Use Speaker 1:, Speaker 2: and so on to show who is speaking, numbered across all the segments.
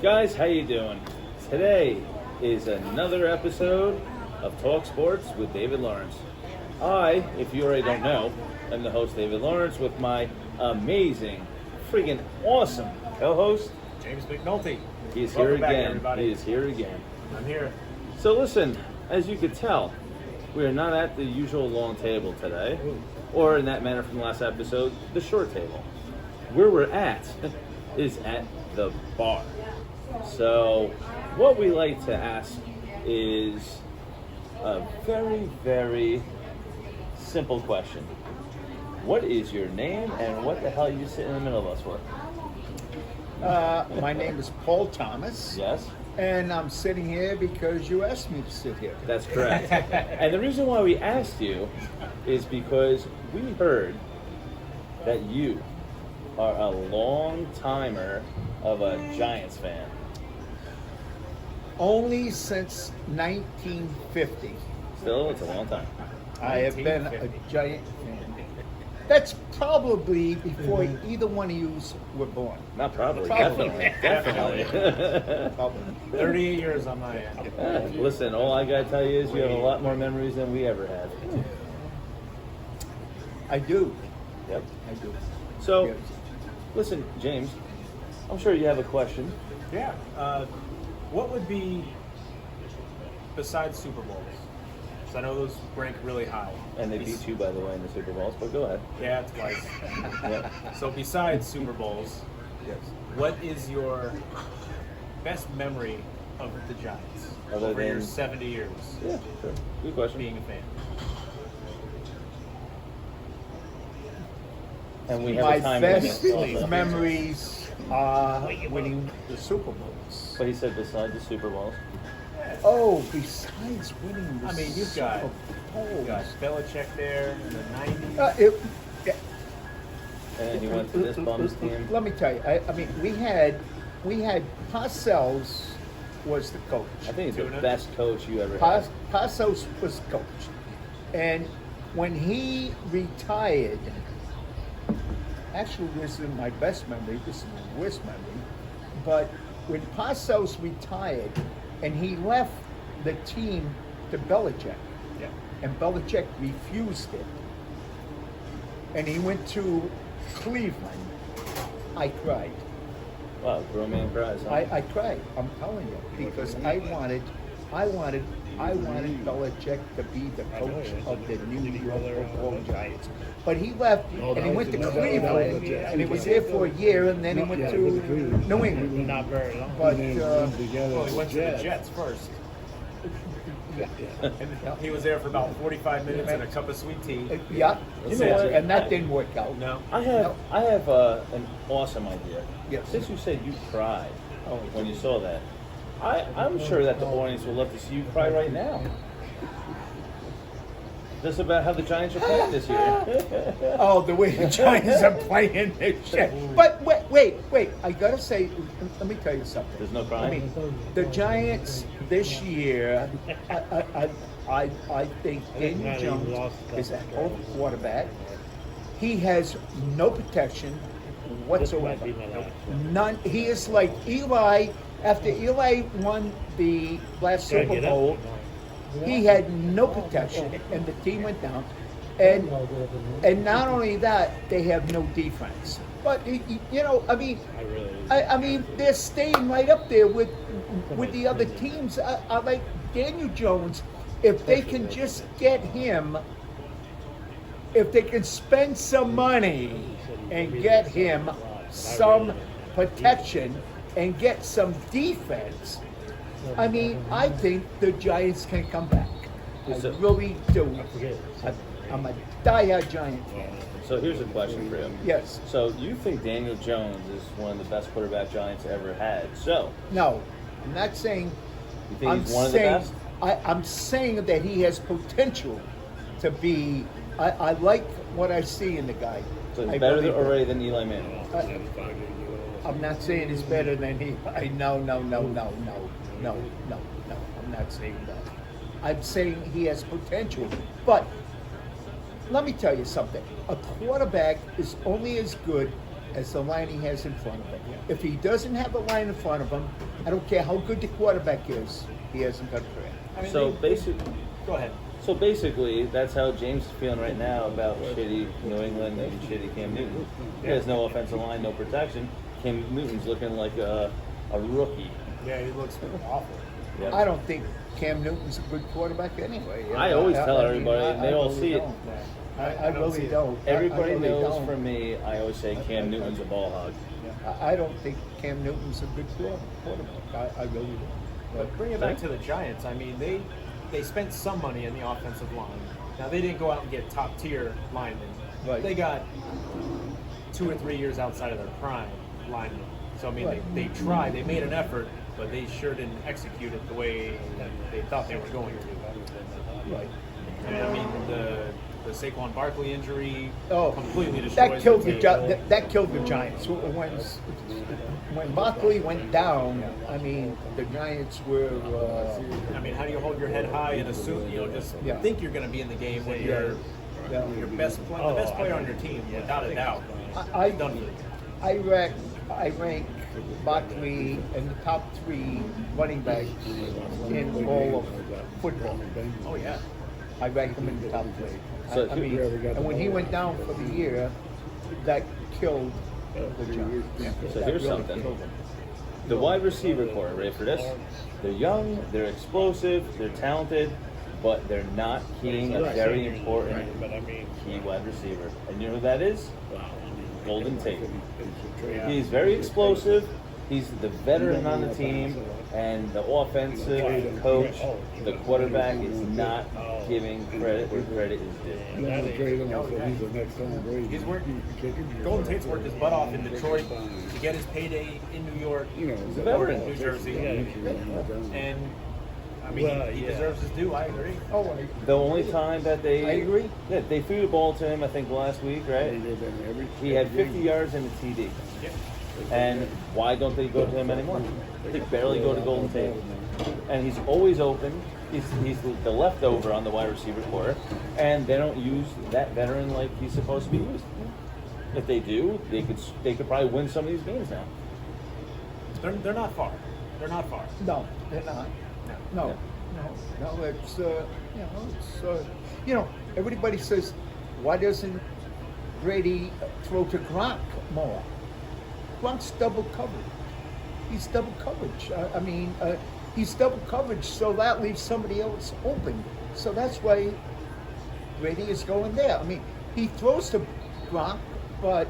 Speaker 1: Guys, how you doing? Today is another episode of Talk Sports with David Lawrence. I, if you already don't know, am the host David Lawrence with my amazing, freaking awesome co-host
Speaker 2: James McNulty.
Speaker 1: He is here
Speaker 2: Back,
Speaker 1: again.
Speaker 2: everybody.
Speaker 1: He is here again.
Speaker 2: I'm here.
Speaker 1: So listen, as you could tell, we are not at the usual long table today, or in that manner from the last episode, the short table. Where we're at is at the bar. So what we like to ask is a very, very simple question. What is your name and what the hell are you sitting in the middle of us for?
Speaker 3: My name is Paul Thomas.
Speaker 1: Yes?
Speaker 3: And I'm sitting here because you asked me to sit here.
Speaker 1: That's correct. And the reason why we asked you is because we heard that you are a long timer of a Giants fan.
Speaker 3: Only since 1950,
Speaker 1: Still, it's a long time.
Speaker 3: I have been a Giant fan. That's probably before either one of you were born.
Speaker 1: Not probably.
Speaker 3: Probably.
Speaker 1: Definitely.
Speaker 3: Probably.
Speaker 2: 38 years on my end.
Speaker 1: Listen, all I gotta tell you is you have a lot more memories than we ever had.
Speaker 3: I do.
Speaker 1: Yep.
Speaker 3: I do.
Speaker 1: So,
Speaker 3: Yes.
Speaker 1: listen, James, I'm sure you have a question.
Speaker 2: Yeah. What would be, besides Super Bowls? Because I know those rank really high.
Speaker 1: And they beat you, by the way, in the Super Bowls, but go ahead.
Speaker 2: Yeah, twice.
Speaker 1: Yep.
Speaker 2: So besides Super Bowls,
Speaker 3: Yes.
Speaker 2: what is your best memory of the Giants
Speaker 1: Other
Speaker 2: over your
Speaker 1: than-
Speaker 2: 70 years
Speaker 1: Yeah, sure. Good question.
Speaker 2: being a fan?
Speaker 1: And we have
Speaker 3: My
Speaker 1: a time
Speaker 3: best
Speaker 1: limit also.
Speaker 3: memories are winning the Super Bowls.
Speaker 1: But he said besides the Super Bowls.
Speaker 3: Oh, besides winning the
Speaker 2: I mean, you've
Speaker 3: Super
Speaker 2: got,
Speaker 3: Bowls.
Speaker 2: you got Belichick there in the 90s.
Speaker 3: Yeah,
Speaker 1: And then he went to this bum's team.
Speaker 3: Let me tell you, I mean, we had Parcells was the coach.
Speaker 1: I think he's the
Speaker 2: Tuna.
Speaker 1: best coach you ever had.
Speaker 3: Parcells was coach, and when he retired, actually this is my best memory. This is my worst memory, but when Parcells retired, and he left the team to Belichick,
Speaker 2: Yeah.
Speaker 3: and Belichick refused it, and he went to Cleveland. I cried.
Speaker 1: Wow, grown man cries. Huh?
Speaker 3: I cried. I'm telling you, because I wanted Belichick to be the coach of the New York Football Giants. But he left and he went to Cleveland, and he was there for a year, and then he went to New England.
Speaker 4: Not very long.
Speaker 3: But
Speaker 2: Well, he went to the Jets first. And he was there for about 45 minutes and a cup of sweet tea.
Speaker 3: yeah,
Speaker 1: You know what?
Speaker 3: and that didn't work out.
Speaker 2: No.
Speaker 1: I have an awesome idea.
Speaker 3: Yes.
Speaker 1: Since you said you cried
Speaker 3: Oh,
Speaker 1: when you saw that, I'm sure that the audience would love to see you cry right now. Just about how the Giants are playing this year.
Speaker 3: Oh, the way the Giants are playing this year. But wait! I gotta say, let me tell you something.
Speaker 1: There's no
Speaker 3: I
Speaker 1: crying.
Speaker 3: mean, the Giants this year, I think Daniel Jones is a hell of a quarterback. He has no protection whatsoever. None. He is like Eli. After Eli won the last Super Bowl, he had no protection, and the team went down. And not only that, they have no defense. But you know, I mean, they're staying right up there with the other teams. I like Daniel Jones. If they can just get him, if they can spend some money and get him some protection and get some defense, I mean, I think the Giants can come back. I really do. I'm a diehard Giant fan.
Speaker 1: So here's a question for you.
Speaker 3: Yes.
Speaker 1: So you think Daniel Jones is one of the best quarterback Giants ever had? So
Speaker 3: No, I'm not saying.
Speaker 1: you think he's one of the best?
Speaker 3: I'm saying that he has potential to be. I like what I see in the guy.
Speaker 1: So
Speaker 3: I
Speaker 1: he's better
Speaker 3: really do.
Speaker 1: already than Eli Manning.
Speaker 3: I'm not saying he's better than he. No. I'm not saying that. I'm saying he has potential. But let me tell you something. A quarterback is only as good as the line he has in front of him. If he doesn't have a line in front of him, I don't care how good the quarterback is, he hasn't got a threat.
Speaker 2: I mean,
Speaker 1: So
Speaker 2: they-
Speaker 1: basically,
Speaker 2: Go ahead.
Speaker 1: so basically, that's how James is feeling right now about shitty New England and shitty Cam Newton. He has no offensive line, no protection. Cam Newton's looking like a rookie.
Speaker 2: Yeah, he looks awful.
Speaker 1: Yep.
Speaker 3: I don't think Cam Newton's a good quarterback anyway.
Speaker 1: I always tell
Speaker 3: mean,
Speaker 1: everybody, and they all
Speaker 3: really
Speaker 1: see it.
Speaker 3: don't.
Speaker 2: Yeah.
Speaker 3: I
Speaker 2: don't see
Speaker 3: really
Speaker 2: it.
Speaker 3: don't.
Speaker 1: Everybody
Speaker 3: I really
Speaker 1: knows
Speaker 3: don't.
Speaker 1: from me, I always say Cam Newton's a ball hog.
Speaker 3: I don't think Cam Newton's a good quarterback. I really don't.
Speaker 2: But bring it back to the Giants. I mean, they spent some money in the offensive line. Now they didn't go out and get top tier linemen.
Speaker 3: Right.
Speaker 2: They got 2 or 3 years outside of their prime linemen. So I mean,
Speaker 3: Right.
Speaker 2: they tried, they made an effort, but they sure didn't execute it the way that they thought they were going to.
Speaker 3: Right.
Speaker 2: And I mean, the Saquon Barkley injury
Speaker 3: Oh,
Speaker 2: completely destroys
Speaker 3: that killed
Speaker 2: the
Speaker 3: the
Speaker 2: team.
Speaker 3: that killed the Giants. When Barkley went down, I mean, the Giants were.
Speaker 2: I mean, how do you hold your head high and assume just
Speaker 3: Yeah.
Speaker 2: think you're going to be in the game when you're
Speaker 3: Yeah.
Speaker 2: your best the best player on your team, without a doubt,
Speaker 3: I
Speaker 2: done for you.
Speaker 3: I rank Barkley in the top 3 running backs in all of football.
Speaker 2: Oh yeah.
Speaker 3: I rank him in the top 3.
Speaker 1: So
Speaker 3: I mean, and when he went down for the year, that killed the Giants.
Speaker 1: So
Speaker 3: That
Speaker 1: here's
Speaker 3: really
Speaker 1: something.
Speaker 3: killed them.
Speaker 1: The wide receiver core, ready for this? They're young, they're explosive, they're talented, but they're not keying a very important key wide receiver. And you know who that is? Golden Tate. He's very explosive. He's the veteran on the team, and the offensive coach, the quarterback, is not giving credit where credit is due.
Speaker 2: He's worked. Golden Tate's worked his butt off in Detroit to get his payday in New York,
Speaker 1: He's a veteran.
Speaker 2: New Jersey, and I mean he deserves his due. I agree.
Speaker 3: Oh,
Speaker 1: The only time that they
Speaker 3: I agree.
Speaker 1: Yeah, they threw the ball to him, I think last week, right? He had 50 yards and a TD.
Speaker 2: Yeah.
Speaker 1: And why don't they go to him anymore? They barely go to Golden Tate. And he's always open. He's the leftover on the wide receiver core. And they don't use that veteran like he's supposed to be used. If they do, they could probably win some of these games now.
Speaker 2: They're not far. They're not far.
Speaker 3: no, they're not. No, no. It's everybody says, why doesn't Brady throw to Gronk more? Gronk's double coverage. He's double coverage. He's double coverage, so that leaves somebody else open. So that's why Brady is going there. I mean, he throws to Gronk, but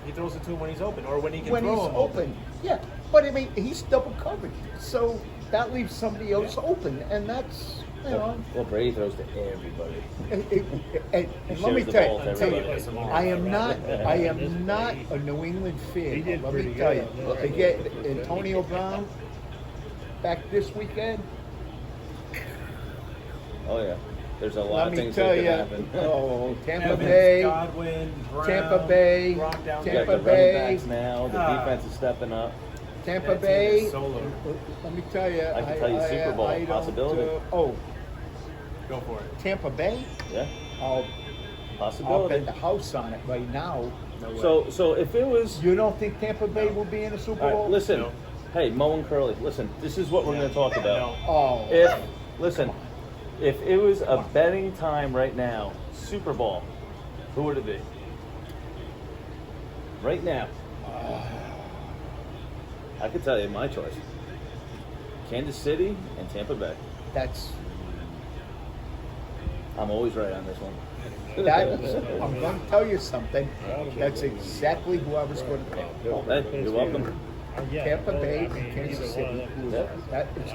Speaker 2: He throws it to him when he's open, or when he can
Speaker 3: when
Speaker 2: throw
Speaker 3: he's
Speaker 2: him
Speaker 3: open, yeah. But I mean, he's double coverage, so that leaves somebody else open, and that's
Speaker 1: Well, Brady throws to everybody.
Speaker 3: And let
Speaker 1: shares
Speaker 3: me
Speaker 1: the
Speaker 3: tell
Speaker 1: ball
Speaker 3: you,
Speaker 1: with everybody.
Speaker 3: I am not a New England fan. Let me tell you, to get Antonio Brown back this weekend,
Speaker 1: Oh yeah, there's a lot
Speaker 3: let
Speaker 1: of
Speaker 3: me
Speaker 1: things
Speaker 3: tell
Speaker 1: that could
Speaker 3: you,
Speaker 1: happen.
Speaker 3: oh, Tampa
Speaker 2: Evans,
Speaker 3: Bay,
Speaker 2: Godwin, Brown,
Speaker 3: Tampa Bay,
Speaker 2: Gronk down
Speaker 1: You
Speaker 2: there.
Speaker 1: got the
Speaker 3: Tampa
Speaker 1: running
Speaker 3: Bay.
Speaker 1: backs now. The defense is stepping up.
Speaker 3: Tampa
Speaker 2: That team
Speaker 3: Bay.
Speaker 2: is solo.
Speaker 3: Let me tell you,
Speaker 1: I can tell you Super Bowl
Speaker 3: I don't,
Speaker 1: possibility.
Speaker 2: Go for it.
Speaker 3: Tampa Bay.
Speaker 1: Yeah,
Speaker 3: I'll
Speaker 1: possibility.
Speaker 3: bet the house on it right now.
Speaker 1: So if it was,
Speaker 3: You don't think Tampa Bay will be in a Super
Speaker 1: all
Speaker 3: Bowl?
Speaker 1: right, listen,
Speaker 2: No.
Speaker 1: hey Mo and Curly, listen. This is what we're going to talk about.
Speaker 2: No.
Speaker 3: Oh,
Speaker 1: If it was a betting time right now, Super Bowl, who would it be? Right now, I could tell you my choice: Kansas City and Tampa Bay.
Speaker 3: that's
Speaker 1: I'm always right on this one.
Speaker 3: I'm going to tell you something. That's exactly who I was going to pick.
Speaker 1: Hey, you're welcome.
Speaker 3: Tampa Bay and Kansas City.
Speaker 1: Yeah.
Speaker 3: That is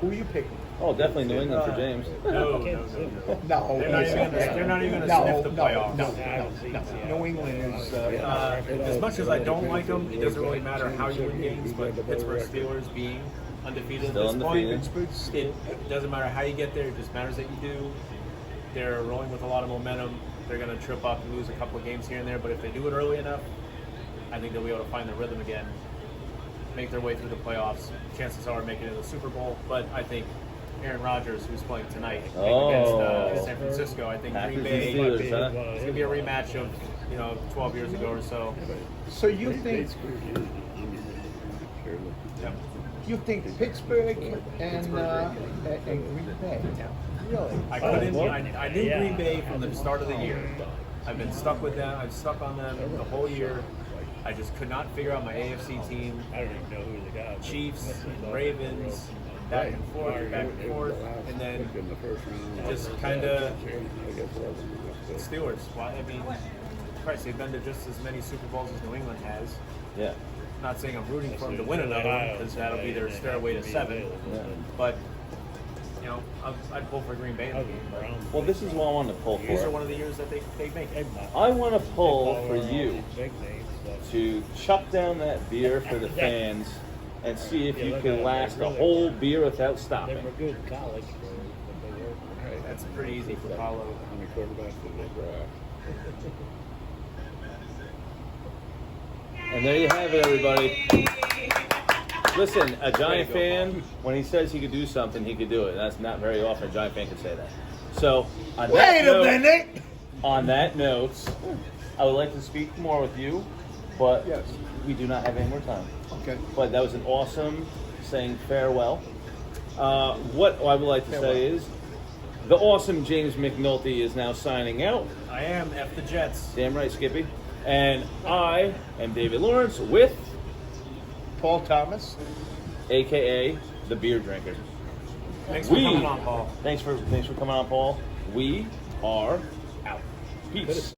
Speaker 3: who are you picking?
Speaker 1: Oh, definitely New England for James.
Speaker 2: No.
Speaker 3: No,
Speaker 2: They're not even gonna sniff the playoffs.
Speaker 3: No. New England is.
Speaker 2: As much as I don't like them, it doesn't really matter how you win games. But the Pittsburgh Steelers being undefeated
Speaker 1: Still
Speaker 2: at this point,
Speaker 1: undefeated.
Speaker 2: it doesn't matter how you get there. It just matters that you do. They're rolling with a lot of momentum. They're going to trip up and lose a couple of games here and there. But if they do it early enough, I think they'll be able to find their rhythm again, make their way through the playoffs. Chances are making it to the Super Bowl. But I think Aaron Rodgers, who's playing tonight against San Francisco, I think
Speaker 1: Packers
Speaker 2: Green
Speaker 1: and
Speaker 2: Bay
Speaker 1: Steelers, huh?
Speaker 2: it's going to be a rematch of 12 years ago or so.
Speaker 3: So you think
Speaker 2: Yep.
Speaker 3: Pittsburgh and Green Bay? Really?
Speaker 2: I knew Green Bay from the start of the year. I've been stuck with them. I've stuck on them the whole year. I just could not figure out my AFC team.
Speaker 4: I don't even know who the guy.
Speaker 2: Chiefs, Ravens, back and forth, and then just kind of Steelers. Well, I mean, Christ, they've been to just as many Super Bowls as New England has.
Speaker 1: Yeah.
Speaker 2: Not saying I'm rooting for them to win another one because that'll be their stairway to 7.
Speaker 1: Yeah.
Speaker 2: But I'd pull for Green Bay in the game.
Speaker 1: Well, this is what I want to pull
Speaker 2: These are
Speaker 1: for.
Speaker 2: one of the years that they make it.
Speaker 1: I want to pull for you to chuck down that beer for the fans and see if you can last a whole beer without
Speaker 4: They
Speaker 1: stopping.
Speaker 4: were good in college, but they were.
Speaker 2: That's pretty easy for Paulo.
Speaker 5: How many quarterbacks did they draft?
Speaker 1: And there you have it, everybody. Listen, a Giant fan, when he says he could do something, he could do it. That's not very often a Giant fan can say that. So, on that note, I would like to speak more with you, but
Speaker 3: Yes.
Speaker 1: we do not have any more time.
Speaker 3: Okay.
Speaker 1: But that was an awesome saying farewell. What I would like to say is, the awesome James McNulty is now signing out.
Speaker 2: I am F the Jets.
Speaker 1: Damn right, Skippy. And I am David Lawrence with,
Speaker 3: Paul Thomas.
Speaker 1: a.k.a. the beer drinker.
Speaker 2: Thanks for coming on, Paul.
Speaker 1: Thanks for coming on, Paul. We are out. Peace.